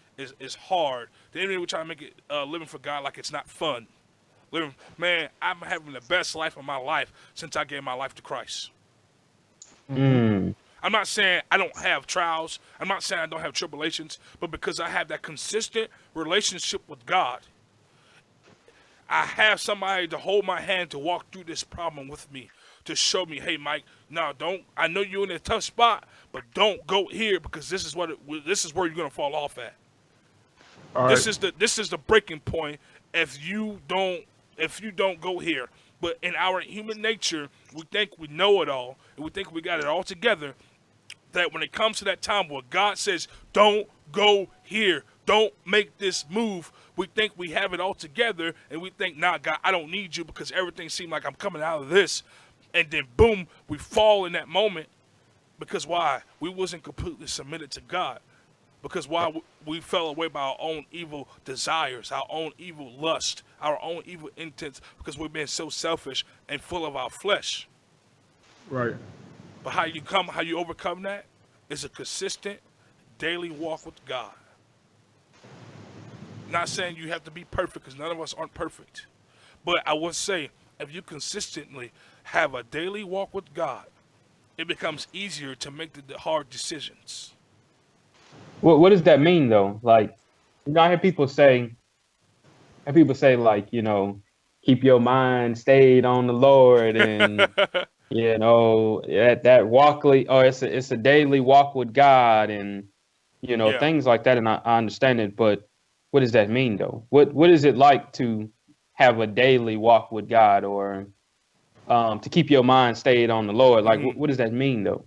A: hard. The enemy will try to make it living for God like it's not fun. Man, I'm having the best life of my life since I gave my life to Christ.
C: Mm.
A: I'm not saying I don't have trials. I'm not saying I don't have tribulations, but because I have that consistent relationship with God, I have somebody to hold my hand to walk through this problem with me, to show me, hey, Mike, no, don't. I know you're in a tough spot, but don't go here because this is where you're gonna fall off at.
B: All right.
A: This is the breaking point if you don't go here. But in our human nature, we think we know it all and we think we got it all together. That when it comes to that time where God says, "Don't go here, don't make this move," we think we have it all together, and we think, "Nah, God, I don't need you because everything seemed like I'm coming out of this," and then boom, we fall in that moment because why? We wasn't completely submitted to God. Because why we fell away by our own evil desires, our own evil lust, our own evil intents, because we've been so selfish and full of our flesh.
B: Right.
A: But how you overcome that is a consistent daily walk with God. Not saying you have to be perfect, because none of us aren't perfect. But I would say if you consistently have a daily walk with God, it becomes easier to make the hard decisions.
C: What does that mean though? Like, I hear people say, like, keep your mind stayed on the Lord, and that walkly, or it's a daily walk with God, and
A: Yeah.
C: things like that. And I understand it, but what does that mean though? What is it like to have a daily walk with God, or to keep your mind stayed on the Lord? Like,
A: Mhm.
C: what does that mean though?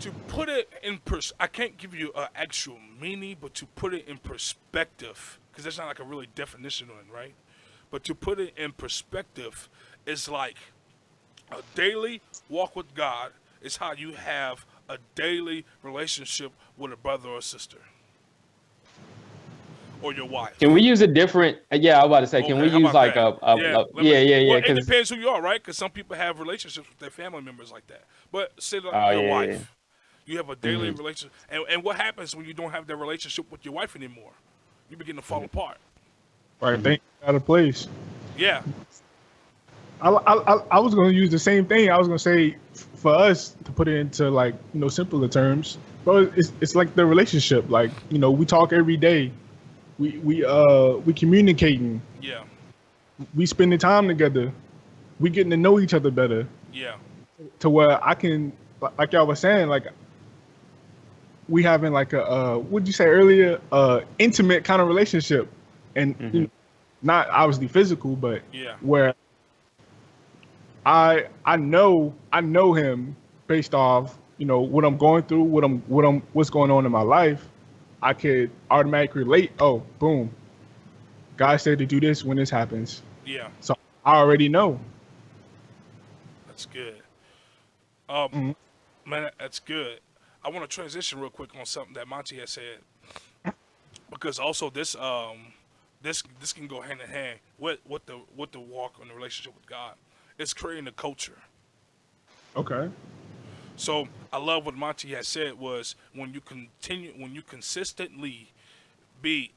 A: To put it in I can't give you an actual meaning, but to put it in perspective, because that's not like a really definition on it, right? But to put it in perspective, it's like a daily walk with God is how you have a daily relationship with a brother or sister or your
C: Can we
A: wife.
C: use a different? Yeah, I was about to say, can we
A: Okay, how
C: use
A: about
C: like
A: that? Yeah, let me.
C: yeah, yeah,
A: Well,
C: yeah?
A: it
C: Because
A: depends who you are, right? Because some people have relationships with their family members like that. But say like
C: oh
A: your
C: yeah, yeah.
A: wife, you have a daily
C: Hmm.
A: relationship, and what happens when you don't have that relationship with your wife anymore? You begin to fall apart.
B: Right,
C: Hmm.
B: things out of place.
A: Yeah,
B: I was going to use the same thing. I was going to say for us to put it into like simpler terms, but it's like the relationship. Like we talk every day. We communicating.
A: yeah,
B: We spending time together. We getting to know each other better.
A: yeah,
B: To where I can, like y'all was saying, like we having like a what did you say earlier, intimate kind of relationship, and
C: Hmm.
B: not obviously physical, but
A: yeah,
B: where I know him based off what I'm going through, what's going on in my life. I could automatically relate. Oh, boom! God said to do this when this happens,
A: yeah.
B: so I already know.
A: That's good. Um,
B: Mhm.
A: man, that's good. I want to transition real quick on something that Monty has said because also this can go hand in hand with the walk on the relationship with God. It's creating a culture.
B: Okay.
A: So I love what Monty has said was when you consistently be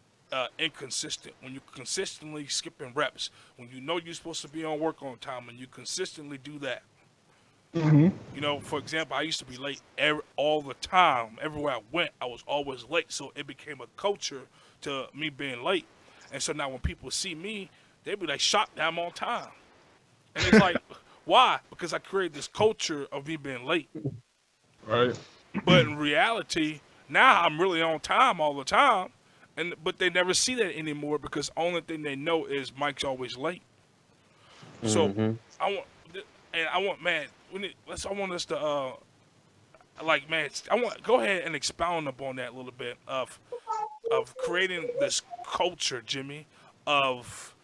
A: inconsistent, when you consistently skipping reps, when you know you're supposed to be on work on time, and you consistently do that.
B: Hmm.
A: For example, I used to be late all the time. Everywhere I went, I was always late. So it became a culture to me being late. And so now when people see me, they be like shocked that I'm on time. And it's like, why? Because I created this culture of me being late.
B: Right.
A: But in reality, now I'm really on time all the time. But they never see that anymore because the only thing they know is Mike's always late. So
C: Hmm.
A: I want and I want man, I want us to like man, I want go ahead and expound upon that a little bit of creating this culture, Jimmy, of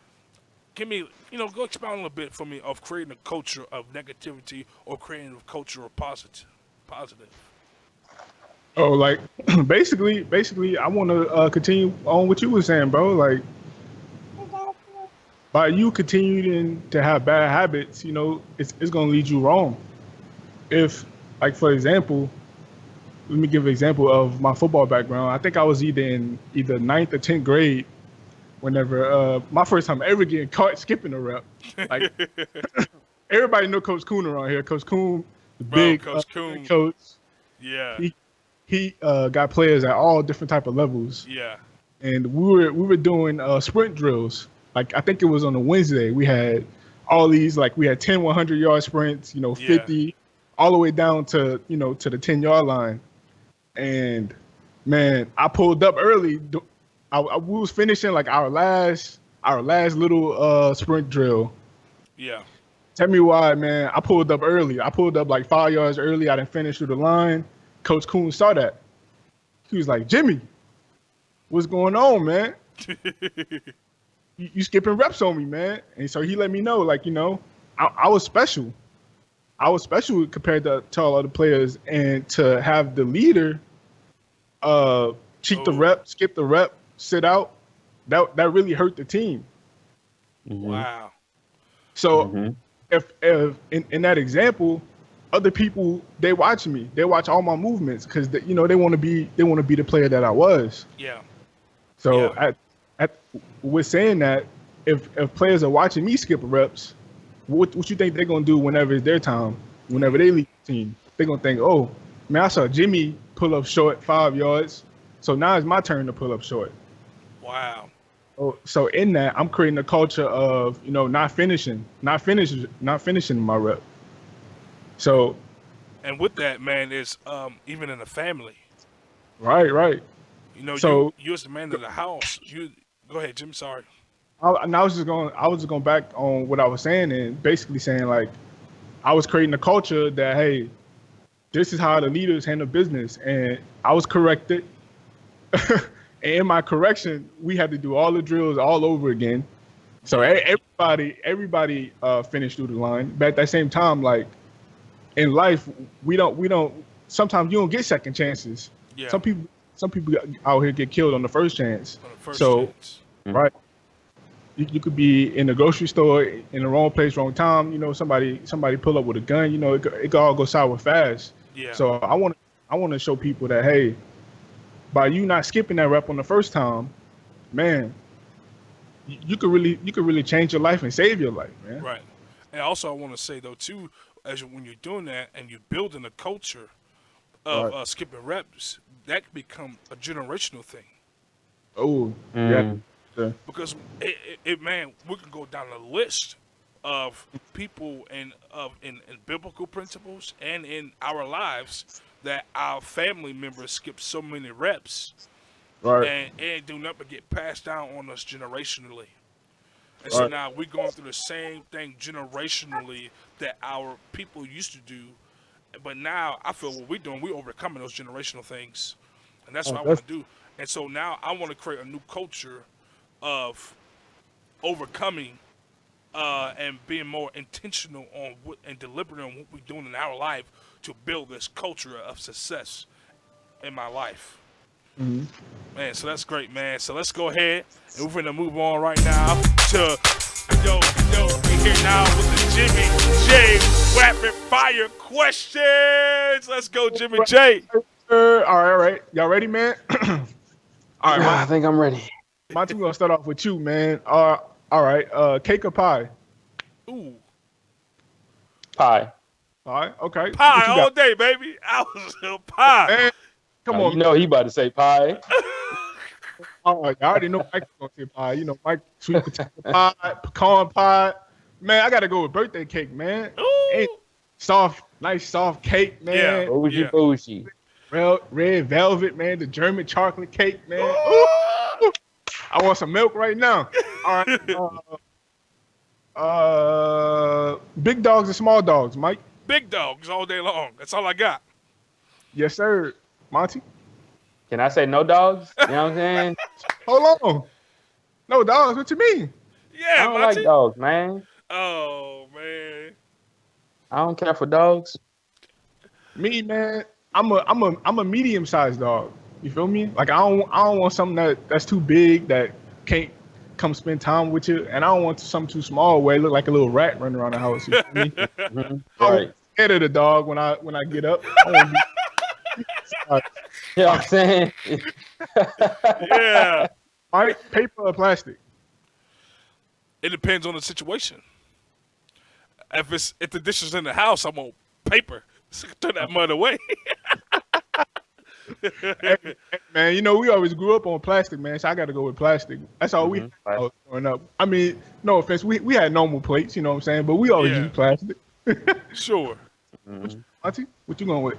A: give me go expound a little bit for me of creating a culture of negativity or creating a culture of positive.
B: Oh, like basically, I want to continue on what you were saying, bro. Like by you continuing to have bad habits, it's gonna lead you wrong. If, like, for example, let me give an example of my football background. I think I was either in either ninth or 10th grade whenever my first time ever getting caught skipping a rep. Like everybody know Coach Coon around here. Coach Coon, the
A: Bro,
B: big
A: Coach
B: head
A: Coon,
B: coach.
A: yeah,
B: He got players at all different type of levels,
A: yeah,
B: and we were doing sprint drills. Like I think it was on a Wednesday. We had all these, like we had 10 100-yard sprints,
A: yeah,
B: 50, all the way down to to the 10-yard line. And man, I pulled up early. We was finishing like our last little sprint drill.
A: yeah.
B: Tell me why, man. I pulled up early. I pulled up like 5 yards early. I didn't finish through the line. Coach Coon saw that. He was like, Jimmy, what's going on, man? You skipping reps on me, man. And so he let me know, like, I was special. I was special compared to all other players. And to have the leader cheat the
A: Oh,
B: rep, skip the rep, sit out, that really hurt the team.
C: Hmm.
A: wow.
B: So
C: Hmm.
B: if in that example, other people, they watch me, they watch all my movements because they want to be the player that I was.
A: Yeah,
B: So
A: yeah.
B: at with saying that, if players are watching me skip reps, what you think they're gonna do whenever it's their time, whenever
A: Mm,
B: they leave the team? They're gonna think, oh, Man, I saw Jimmy pull up short 5 yards. So now it's my turn to pull up short.
A: Wow.
B: So in that, I'm creating a culture of not finishing my rep. So
A: And with that, man, is even in the family.
B: right.
A: You know,
B: So
A: you as the man of the house. You go ahead, Jim. Sorry.
B: I was just going back on what I was saying and basically saying like I was creating a culture that hey, this is how the leaders handle business, and I was corrected. And in my correction, we had to do all the drills all over again. So
A: Yeah.
B: everybody finished through the line. But at that same time, like in life, we don't. Sometimes you don't get second chances.
A: Yeah.
B: Some people some people out here get killed on the first chance.
A: On the first
B: So
A: chance.
B: right, you could be in the grocery store in the wrong place, wrong time. Somebody pull up with a gun. It could all go sour fast.
A: Yeah.
B: So I want to show people that hey, by you not skipping that rep on the first time, man, you could really change your life and save your life, man.
A: Right. And also, I want to say though too, when you're doing that and you're building a culture of
B: Right.
A: skipping reps, that can become a generational thing.
B: Oh, yeah.
C: Mm.
B: Sure.
A: Because man, we can go down a list of people in biblical principles and in our lives that our family members skip so many reps
B: Right.
A: and do nothing but get passed down on us generationally. And so
B: Right.
A: now we're going through the same thing generationally that our people used to do. But now I feel what we're doing, we're overcoming those generational things. And that's
B: Oh,
A: what I want
B: that's
A: to do. And so now I want to create a new culture of overcoming and being more intentional on what and deliberate on what we're doing in our life to build this culture of success in my life.
B: mhm.
A: Man, so that's great, man. So let's go ahead and we're gonna move on right now to we here now with the Jimmy J rapid fire questions. Let's go, Jimmy J.
B: All right. Y'all ready, man? All right,
C: I think I'm ready.
B: Monty, we're gonna start off with you, man. All right. Cake or pie?
A: Ooh,
C: Pie.
B: All right. Okay.
A: pie
B: What you
A: all
B: got?
A: day, baby. I was a pie.
B: Man, come
C: You
B: on.
C: know he about to say pie.
B: All right. I already know Mike's gonna say pie. Mike, sweet potato pie, pecan pie. Man, I gotta go with birthday cake, man. Ain't
A: Ooh,
B: nice soft cake,
A: yeah,
B: man.
C: Bougie
A: yeah.
C: bougie.
B: Red velvet, man. The German chocolate cake, man.
A: Ooh.
B: Ooh, I want some milk right now. All right. Big dogs and small dogs, Mike.
A: Big dogs all day long. That's all I got.
B: Yes, sir. Monty.
C: Can I say no dogs? You know what I'm saying?
B: Hold on. No dogs. What you mean?
C: I
A: Yeah,
C: don't
A: Monty.
C: like dogs, man.
A: Oh man.
C: I don't care for dogs.
B: Me, man. I'm a medium sized dog. You feel me? Like I don't want something that's too big that can't come spend time with you, and I don't want something too small where it look like a little rat running around the house. You feel me?
C: Hmm.
B: I want
C: Right.
B: scared of the dog when I get up. I want to be
C: You know what I'm saying?
A: Yeah.
B: Mike, paper or plastic?
A: It depends on the situation. If the dish is in the house, I'm on paper. Turn that mud away.
B: Hey, man, we always grew up on plastic, man. So I got to go with plastic. That's all we
C: Mhm.
B: had when I was growing up. I mean, no offense, we had normal plates, you know what I'm saying, but we always
A: Yeah.
B: use plastic.
A: Sure.
C: Mhm.
B: Auntie, what you going with?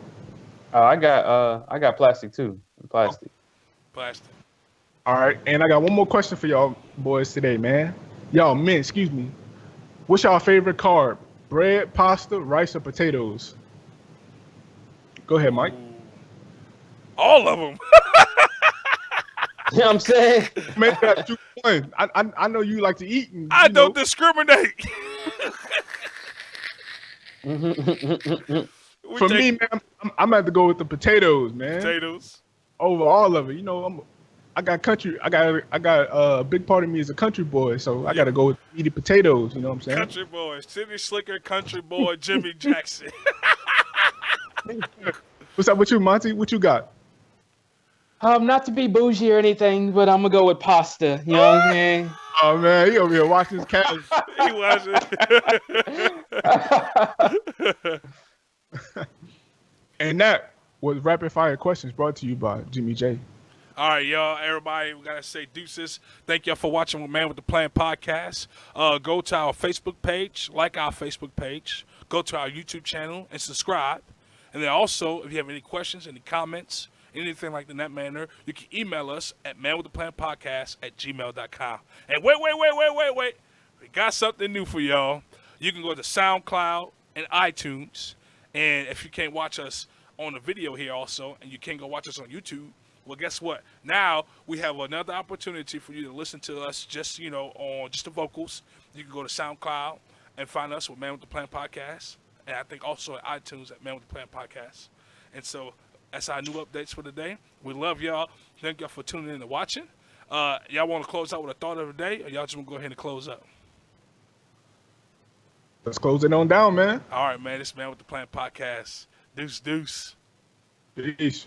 C: Oh, I got plastic too. Plastic.
A: Plastic.
B: All right, and I got one more question for y'all boys today, man. Y'all men, excuse me. What's y'all favorite carb? Bread, pasta, rice, or potatoes? Go ahead, Mike.
A: Ooh. All of them.
C: You know what I'm saying?
B: Man, you gotta choose one. I know you like to eat, and
A: I don't discriminate. We
B: for
A: take
B: me, man, I'm gonna have to go with the potatoes, man.
A: potatoes.
B: Over all of it. I got country. I got a big part of me is a country boy, so I got to go with eating potatoes. You know what I'm saying?
A: Country boy. City slicker country boy Jimmy Jackson.
B: What's up with you, Monty? What you got?
C: Not to be bougie or anything, but I'm gonna go with pasta. You know what I'm saying?
B: Oh man, he over here watching his cat.
A: He wasn't.
B: And that was rapid fire questions brought to you by Jimmy J.
A: All right, y'all, everybody, we gotta say deuces. Thank y'all for watching Man with the Plan podcast. Go to our Facebook page, like our Facebook page. Go to our YouTube channel and subscribe. And then also, if you have any questions, any comments, anything like in that manner, you can email us at manwiththeplanpodcast@gmail.com. And wait. We got something new for y'all. You can go to SoundCloud and iTunes. And if you can't watch us on the video here also, and you can't go watch us on YouTube, well, guess what? Now we have another opportunity for you to listen to us just, on just the vocals. You can go to SoundCloud and find us with Man with the Plan Podcast. And I think also at iTunes at Man with the Plan Podcast. And so that's our new updates for today. We love y'all. Thank y'all for tuning in and watching. Y'all want to close out with a thought of the day, or y'all just want to go ahead and close up?
B: Let's close it on down, man.
A: All right, man. This is Man with the Plan Podcast. Deuce.
B: Peace.